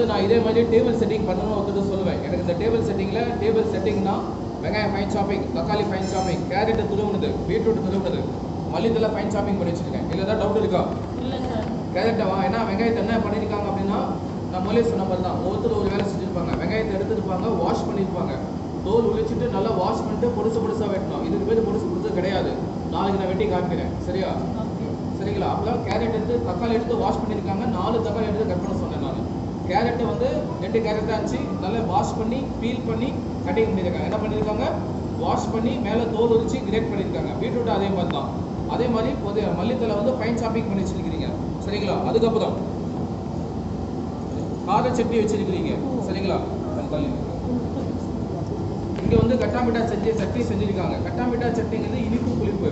வந்து நான் இதே மாதிரி டேபிள் செட்டிங் பண்ணணும்னு ஒருத்தர் சொல்லுவேன். எனக்கு இந்த டேபிள் செட்டிங்னா வெங்காயம் ஃபைன் ஷாப்பிங், தக்காளி ஃபைன் ஷாப்பிங், கேரட் துருவுனது, பீட்ரூட் துருவுனது, மல்லித்தலை ஃபைன் ஷாப்பிங் பண்ணி வச்சிருக்கேன். இல்லை ஏதாவது டவுட் இருக்கா? கேரட்டை ஏன்னா வெங்காயத்தை என்ன பண்ணியிருக்காங்க அப்படின்னா நான் முதலே சொன்ன மாதிரி தான் ஒவ்வொருத்தர் ஒரு வேலை செஞ்சுருப்பாங்க. வெங்காயத்தை எடுத்துருப்பாங்க, வாஷ் பண்ணியிருப்பாங்க, தோல் உழிச்சிட்டு நல்லா வாஷ் பண்ணிட்டு பொடுசாக வெட்டணும். இதுக்கு பேர் பொடுசு கிடையாது. நாளைக்கு நான் வெட்டி காமிக்கிறேன். சரிங்களா? அப்போலாம் கேரட் எடுத்து தக்காளி எடுத்து வாஷ் பண்ணியிருக்காங்க. 4 தக்காளி எடுத்து கட் பண்ண சொன்னேன் நான். கேரட்டை வந்து 2 கேரட்டாக இருந்துச்சு, நல்லா வாஷ் பண்ணி பீல் பண்ணி கட்டிங் பண்ணியிருக்காங்க. என்ன பண்ணியிருக்காங்க? வாஷ் பண்ணி மேலே தோல் உரிச்சு கிரேட் பண்ணியிருக்காங்க. பீட்ரூட் அதே மாதிரி தான். அதே மாதிரி மல்லித்தலை வந்து ஃபைன் ஷாப்பிங் பண்ணி வச்சிருக்கிறீங்க. சரிங்களா? அதுக்கப்புறம் கார சட்னி வச்சிருக்கிறீங்க. சரிங்களா? இங்கே வந்து கட்டாமிட்டா சட்னி செஞ்சுருக்காங்க. கட்டாமிட்டா சட்னிங்கிறது இனிப்பு புளிப்பு.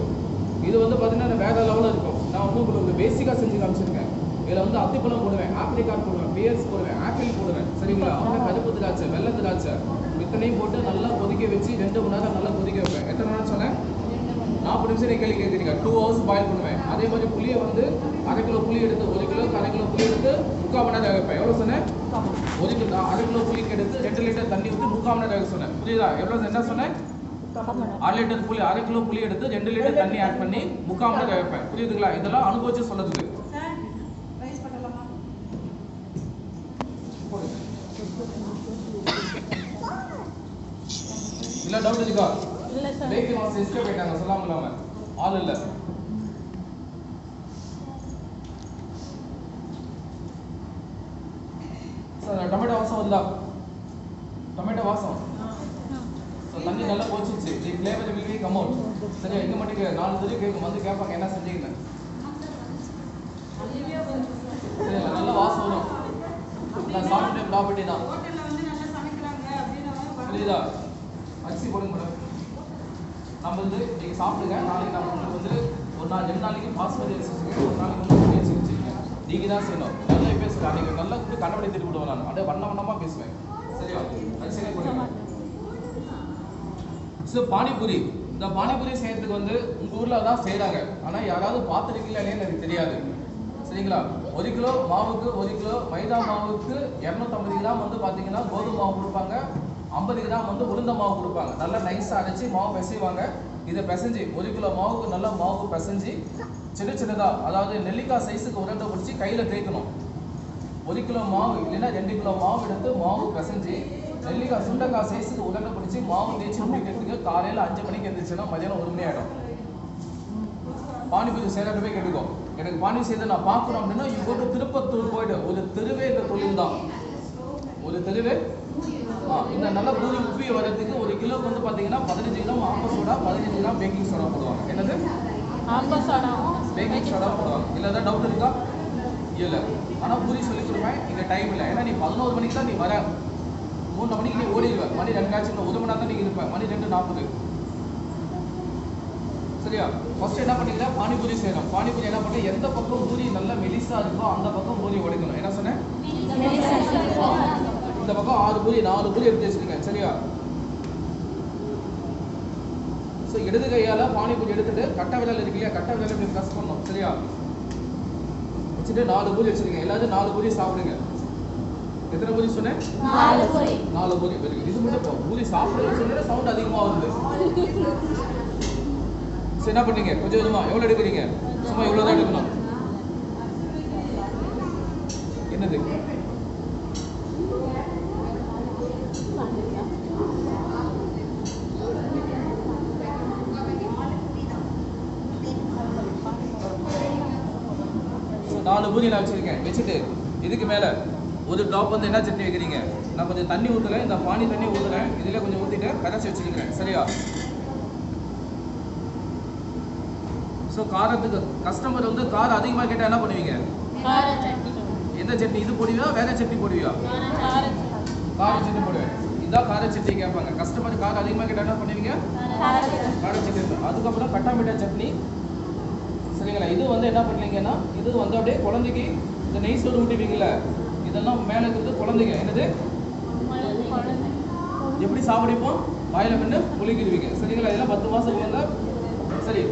இது வந்து பார்த்தீங்கன்னா வேற லெவலில் இருக்கும். நான் வந்து உங்களுக்கு பேசிக்காக செஞ்சு காமிச்சிருக்கேன். இதில் வந்து அத்திப்பழம் போடுவேன், ஆப்ரிகாட் போடுவேன், பியர்ஸ் போடுவேன், ஆப்பிள் போடுவேன். சரிங்களா? அப்புறம் கருப்பு திராட்சை, வெள்ளை திராட்சை இத்தனையும் போட்டு நல்லா கொதிக்க வச்சு 2 மணி நேரம் நல்லா கொதிக்க வைப்பேன். எத்தனை மணி நேரம் சொன்னேன்? 40 நிமிஷம் கேள்வி கேட்குறீங்க. 2 ஹவர்ஸ் பாயில் பண்ணுவேன். அதே மாதிரி புளியை வந்து 1/2 கிலோ புளி எடுத்து 1 கிலோக்கு 1/2 கிலோ புளி எடுத்து 3/4 மணி நேரம் வைப்பேன். எவ்வளோ சொன்னேன்? 1 கிலோ 1/2 கிலோ புளிக்கு எடுத்து 2 லிட்டர் தண்ணி ஊற்றி 3/4 மணி நேரம் சொன்னேன். புரியுதா? எவ்வளோ என்ன சொன்னேன்? 1/2 லிட்டர் புளி 1/2 கிலோ புளி எடுத்து 2 லிட்டர் தண்ணி ஆட் பண்ணி 3/4 மணி நேரம் வைப்பேன். புரியுதுங்களா? இதெல்லாம் அனுபவிச்சு சொல்றதுக்கு. இல்ல டவுட் இருக்கா? இல்ல சார். பேக்கரி மாஸ்டர் எஸ்கேப் ஆயிட்டாங்க சொல்லாம. ஆள் இல்ல. சார் டொமேட்டோ வாசம் வந்தா? டொமேட்டோ வாசம். சார் தண்ணி நல்லா போச்சுச்சு. தி flavour will be come out. சரியா? இங்க மட்டும் 4 தடவை கேட்கும் வந்து கேட்பாங்க என்ன செஞ்சீங்கன்னு. சரி நல்ல வாசம் வரும். நான் சாப்பிட்ட ப்ராப்பர்ட்டி தான். ஹோட்டல்ல வந்து நல்லா சமைக்கறாங்க அப்படினா புரியுதா? அரிசி போடுங்க மேடம். நம்ம வந்து நீங்க சாப்பிடுங்க. நாளைக்கு நான் உங்களுக்கு வந்து ஒரு நாள் 2 நாளைக்கு பாஸ்மதி அரிசி வச்சுருக்கேன், ஒரு நாளைக்கு வந்து பொடி அரிசி வச்சுருக்கேன். நீங்க தான் செய்யணும். நல்லா பேசுகிறேன். அன்றைக்கி நல்லா கூட கண்டபடி திருப்பி விடுவேன். நான் அப்படியே வண்ணமாக பேசுவேன். சரியா? அரிசியே போடுங்க. ஸோ பானிபூரி, இந்த பானிபூரி செய்யறதுக்கு வந்து உங்கள் ஊரில் தான் செய்கிறாங்க. ஆனால் யாராவது பார்த்துருக்கீங்களா இல்லைன்னு எனக்கு தெரியாது. சரிங்களா? 1 கிலோ மாவுக்கு 1 கிலோ மைதா மாவுக்கு 250 கிராம் வந்து பார்த்தீங்கன்னா கோதுமை மாவு கொடுப்பாங்க, 50 கிராம் வந்து உளுந்த மாவு கொடுப்பாங்க. நல்லா நைஸாக அரைச்சி மாவு பிசைவாங்க. இதை பிசைஞ்சு 1 கிலோ மாவுக்கு நல்லா மாவு பிசைஞ்சு சின்னதாக, அதாவது நெல்லிக்காய் சைஸுக்கு உருண்டை பிடிச்சி கையில் தேய்க்கணும். 1 கிலோ மாவு இல்லைன்னா 2 கிலோ மாவு எடுத்து மாவு பிசைஞ்சு நெல்லிக்காய் சுண்டைக்காய் சைஸுக்கு உருண்டை பிடிச்சி மாவு தேய்ச்சி முடிக்கிறதுக்கு காலையில் 5 மணிக்கு எழுந்திரிச்சுன்னா மதியானம் 1 மணி ஆகிடும். பானிபூரி செய்கிறத போய் கேட்டுக்கோ. எனக்கு பானி செய்த நான் பார்க்கணும் அப்படின்னா இவ்வளோ திருப்பத்தூர் போயிட்டு ஒரு தெருவே இந்த தொழில் தான். ஒரு தெருவே இந்த நல்ல பூரி உப்பி வரதுக்கு 1 கிலோக்கு வந்து பார்த்தீங்கன்னா 15 கிராம் ஆப்ப சோடா, 15 கிராம் பேக்கிங் சோடா போடுவாங்க. என்னது? ஆப்ப சோடா, பேக்கிங் சோடா போடுவாங்க. இல்லை ஏதாவது டவுட் இருக்கா? இல்லை. ஆனால் பூரி சொல்லி கொடுப்பேன். இங்கே டைம் இல்லை. ஏன்னா நீ 11 மணிக்கு தான் நீ வர, 3 மணிக்கு நீ ஓடிடுவேன். மணி 2 ஆச்சு, 1 மணி நேரம் தான் நீங்கள் இருப்பேன். மணி 2:40. சரியா? ஃபர்ஸ்ட் என்ன பண்ணிக்கிறேன்? பானிபூரி செய்யணும். பானிபூரி என்ன பண்ண, எந்த பக்கம் பூரி நல்லா மெலிசா இருக்கோ அந்த பக்கம் பூரி உடைக்கணும். என்ன சொன்னேன்? இந்த பக்கம் 6 பூரி 4 பூரி எடுத்து வச்சிருக்கேன். சரியா? ஸோ இடது கையால் பானிபூரி எடுத்துட்டு கட்டை விரல் இருக்கு இல்லையா, கட்டை விரல் இப்படி ப்ரெஸ் பண்ணணும். சரியா? வச்சுட்டு 4 பூரி வச்சிருக்கேன். எல்லாரும் 4 பூரி சாப்பிடுங்க. எத்தனை பூரி சொன்னேன்? 4 பூரி. இது மட்டும் பூரி சாப்பிடுறது சொன்னா சவுண்ட் அதிகமாக வருது. சரி என்ன பண்ணீங்க? கொஞ்சம் கொஞ்சமா எவ்வளோ எடுக்கிறீங்க? சும்மா இவ்வளோ தான் எடுக்கணும். என்னது? நாலு பூரி நான் வச்சிருக்கேன். வச்சுட்டு இதுக்கு மேல ஒரு ட்ராப் வந்து என்ன சட்னி வைக்கிறீங்க? நான் கொஞ்சம் தண்ணி ஊற்றுறேன். இந்த பானி தண்ணி ஊற்றுறேன். இதில் கொஞ்சம் ஊற்றிட்டு கரைச்சி வச்சுருக்கிறேன். சரியா? ஸோ காரத்துக்கு கஸ்டமர் வந்து காரம் அதிகமாக கேட்டால் என்ன பண்ணுவீங்க? எந்த சட்னி? இது போடுவியா வேற சட்னி போடுவியா? கார சட்னி போடுவேன். இதான் கார சட்னி கேட்பாங்க. கஸ்டமர் காரம் அதிகமாக கேட்டால் என்ன பண்ணுவீங்க? கார சட்னி. அதுக்கப்புறம் கட்டாமிட்டா சட்னி. சரிங்களா? இது வந்து என்ன பண்ணுவீங்கன்னா, இது வந்து அப்படியே குழந்தைக்கு இந்த நெய் சோறு ஊட்டிவீங்களா, இதெல்லாம் மேலே இருக்கிறது குழந்தைங்க. என்னது? எப்படி சாப்பிடிப்போம்? வாயில மென்று முழுங்கிடுவீங்க. சரிங்களா? இதெல்லாம் 10 மாதத்துக்கு வந்தால் சரி.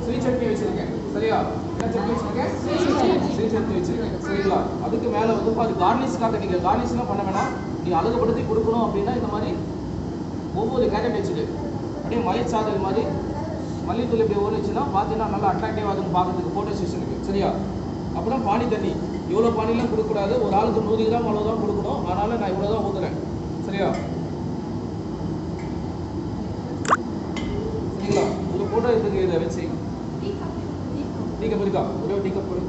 ஸ்வீட் சட்னி வச்சுருக்கேன். சரியா? என்ன சட்னி வச்சிருக்கேன்? ஸ்வீட் சட்னி வச்சிருக்கேன். சரிங்களா? அதுக்கு மேல வந்து அது கார்னிஷ்காக நீங்க கார்னிஷ்லாம் பண்ண வேணாம். நீ அழகுபடுத்தி கொடுக்கணும் அப்படின்னா இந்த மாதிரி ஒவ்வொரு கேரட் வச்சுட்டு அப்படியே மலைச்சாதல் மாதிரி மல்லித்தூள் இப்படி ஊறிச்சுன்னா பார்த்தீங்கன்னா நல்லா அட்ராக்டிவாக இருக்கும் பார்க்கறதுக்கு ஃபோட்டோ செஷனுக்கு. சரியா? அப்புறம் பானி தண்ணி இவ்வளோ பானிலாம் கொடுக்கக்கூடாது. ஒரு ஆளுக்கு 100 கிராம் அளவு தான் கொடுக்கணும். அதனால நான் இவ்வளோ தான் ஊற்றுறேன். சரியா? சரிங்களா? ஒரு ஃபோட்டோ எடுத்துக்க இதை வச்சு டீ கப் இருக்கா? ஒரே டீ கப் கொடு.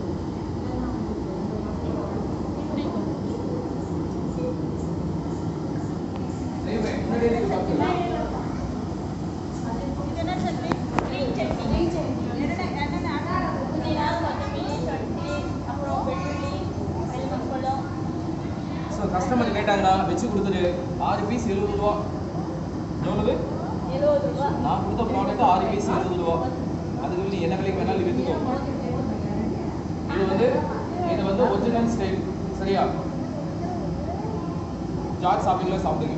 முன்னாடியே நீங்கள் பார்த்துக்கலாம். ஸோ கஸ்டமர் கேட்டாங்கன்னா வச்சு கொடுத்துரு. 6 பீஸ் 70 ரூபா. எவ்வளவு? 70 ரூபா. நான் கொடுத்த ப்ராடக்ட் 6 பீஸ் 70 ரூபா. அதுக்கு வந்து என்ன விலைக்கு வேணாலும் விற்றுக்கோ. இது வந்து ஒரிஜினல் ஸ்டைல். சரியா? ஜார்ஜ் ஷாப்பிங்கில் சாப்பிடுங்க.